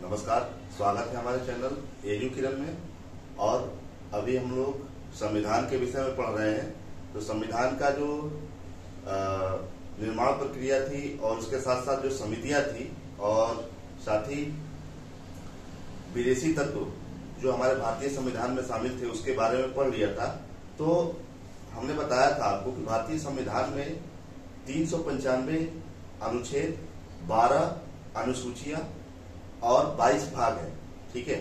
नमस्कार, स्वागत है हमारे चैनल एजू किरण में। और अभी हम लोग संविधान के विषय में पढ़ रहे हैं। तो संविधान का जो निर्माण प्रक्रिया थी और उसके साथ साथ जो समितियां थी और साथ ही विदेशी तत्व जो हमारे भारतीय संविधान में शामिल थे उसके बारे में पढ़ लिया था। तो हमने बताया था आपको कि भारतीय संविधान में 395 अनुच्छेद, 12 अनुसूचियां और 22 भाग है। ठीक है,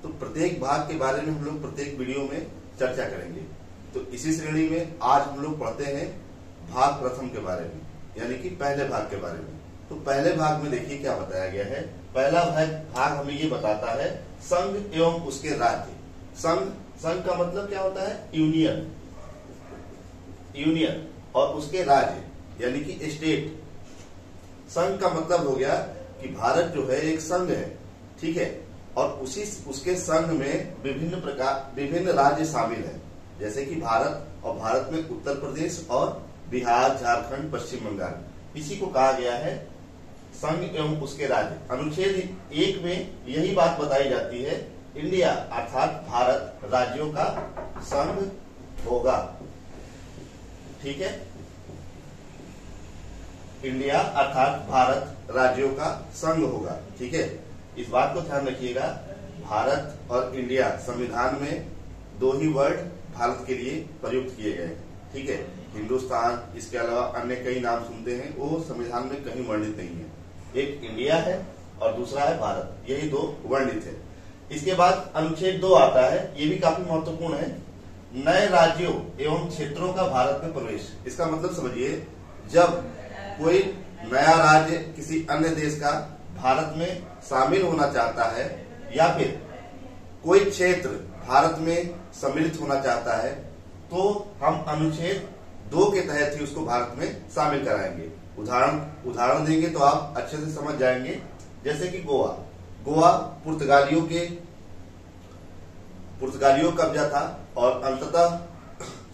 तो प्रत्येक भाग के बारे में हम लोग प्रत्येक वीडियो में चर्चा करेंगे। तो इसी श्रेणी में आज हम लोग पढ़ते हैं भाग प्रथम के बारे में, यानी कि पहले भाग के बारे में। तो पहले भाग में देखिए क्या बताया गया है। पहला भाग हमें ये बताता है संघ एवं उसके राज्य। संघ का मतलब क्या होता है? यूनियन और उसके राज्य यानी कि स्टेट। संघ का मतलब हो गया कि भारत जो है एक संघ है, ठीक है, और उसके संघ में विभिन्न राज्य शामिल है, जैसे कि भारत, और भारत में उत्तर प्रदेश और बिहार, झारखंड, पश्चिम बंगाल। इसी को कहा गया है संघ एवं उसके राज्य। अनुच्छेद 1 में यही बात बताई जाती है, इंडिया अर्थात भारत राज्यों का संघ होगा। ठीक है, इंडिया अर्थात भारत राज्यों का संघ होगा। ठीक है, इस बात को ध्यान रखिएगा। भारत और इंडिया संविधान में दो ही वर्ड भारत के लिए प्रयुक्त किए गए। ठीक है, हिंदुस्तान, इसके अलावा अन्य कई नाम सुनते हैं, वो संविधान में कहीं वर्णित नहीं है। एक इंडिया है और दूसरा है भारत, यही दो वर्णित है। इसके बाद अनुच्छेद 2 आता है, ये भी काफी महत्वपूर्ण है। नए राज्यों एवं क्षेत्रों का भारत में प्रवेश। इसका मतलब समझिए, जब कोई नया राज्य किसी अन्य देश का भारत में शामिल होना चाहता है या फिर कोई क्षेत्र भारत में सम्मिलित होना चाहता है, तो हम अनुच्छेद 2 के तहत ही उसको भारत में शामिल कराएंगे। उदाहरण देंगे तो आप अच्छे से समझ जाएंगे। जैसे कि गोवा पुर्तगालियों कब्जा था और अंततः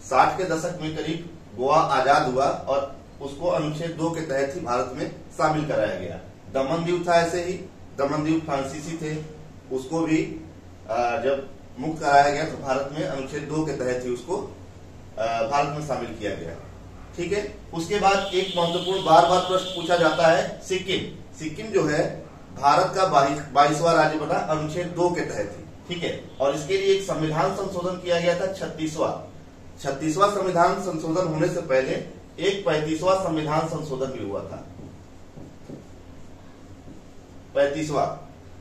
60 के दशक में करीब गोवा आजाद हुआ और उसको अनुच्छेद 2 के तहत ही भारत में शामिल कराया गया। दमन द्वीप था, ऐसे ही दमन द्वीप फ्रांसीसी थे, उसको भी जब मुक्त कराया गया तो भारत में अनुच्छेद 2 के तहत ही उसको भारत में शामिल किया गया। ठीक है, उसके बाद एक महत्वपूर्ण बार प्रश्न पूछा जाता है, सिक्किम जो है भारत का 22वां राज्य बना अनुच्छेद 2 के तहत ही। ठीक है, और इसके लिए एक संविधान संशोधन किया गया था, 36वां संविधान संशोधन होने से पहले एक 35वां संविधान संशोधन भी हुआ था। 35वां,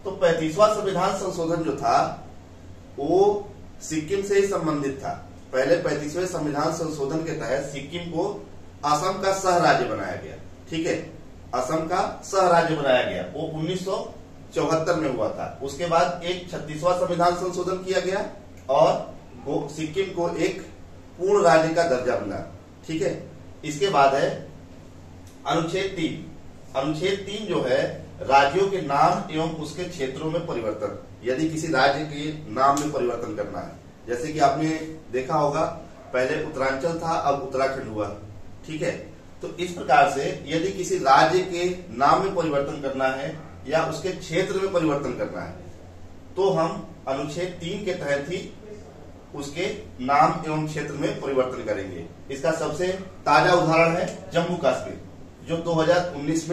तो 35वां संविधान संशोधन जो था वो सिक्किम से ही संबंधित था। पहले 35वें संविधान संशोधन के तहत सिक्किम को असम का सह राज्य बनाया गया। ठीक है, असम का सह राज्य बनाया गया, वो 1974 में हुआ था। उसके बाद एक 36वां संविधान संशोधन किया गया और सिक्किम को एक पूर्ण राज्य का दर्जा मिला। ठीक है, इसके बाद है अनुच्छेद 3। अनुच्छेद 3 जो है राज्यों के नाम एवं उसके क्षेत्रों में परिवर्तन। यदि किसी राज्य के नाम में परिवर्तन करना है, जैसे कि आपने देखा होगा पहले उत्तरांचल था, अब उत्तराखंड हुआ। ठीक है, तो इस प्रकार से यदि किसी राज्य के नाम में परिवर्तन करना है या उसके क्षेत्र में परिवर्तन करना है, तो हम अनुच्छेद 3 के तहत ही उसके नाम एवं क्षेत्र में परिवर्तन करेंगे। इसका सबसे ताजा उदाहरण है जम्मू कश्मीर, जो 2019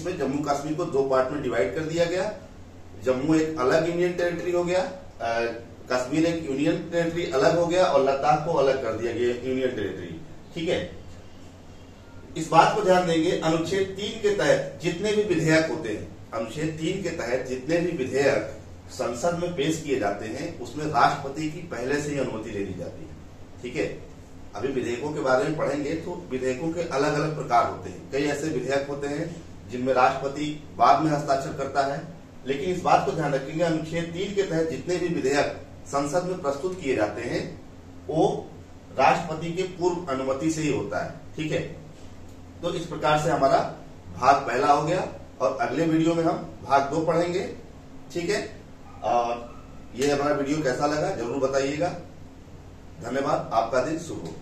में जम्मू कश्मीर को 2 पार्ट में डिवाइड कर दिया गया। जम्मू एक अलग यूनियन टेरिटरी हो गया, कश्मीर एक यूनियन टेरिटरी अलग हो गया और लद्दाख को अलग कर दिया गया यूनियन टेरिटरी। ठीक है, इस बात को ध्यान देंगे, अनुच्छेद 3 के तहत जितने भी विधेयक होते हैं, अनुच्छेद 3 के तहत जितने भी विधेयक संसद में पेश किए जाते हैं, उसमें राष्ट्रपति की पहले से ही अनुमति ले ली जाती है। ठीक है, अभी विधेयकों के बारे में पढ़ेंगे तो विधेयकों के अलग अलग प्रकार होते हैं। कई ऐसे विधेयक होते हैं जिनमें राष्ट्रपति बाद में हस्ताक्षर करता है, लेकिन इस बात को ध्यान रखेंगे, अनुच्छेद 3 के तहत जितने भी विधेयक संसद में प्रस्तुत किए जाते हैं वो राष्ट्रपति के पूर्व अनुमति से ही होता है। ठीक है, तो इस प्रकार से हमारा भाग पहला हो गया और अगले वीडियो में हम भाग 2 पढ़ेंगे। ठीक है, और ये हमारा वीडियो कैसा लगा जरूर बताइएगा। धन्यवाद, आपका दिन शुभ हो।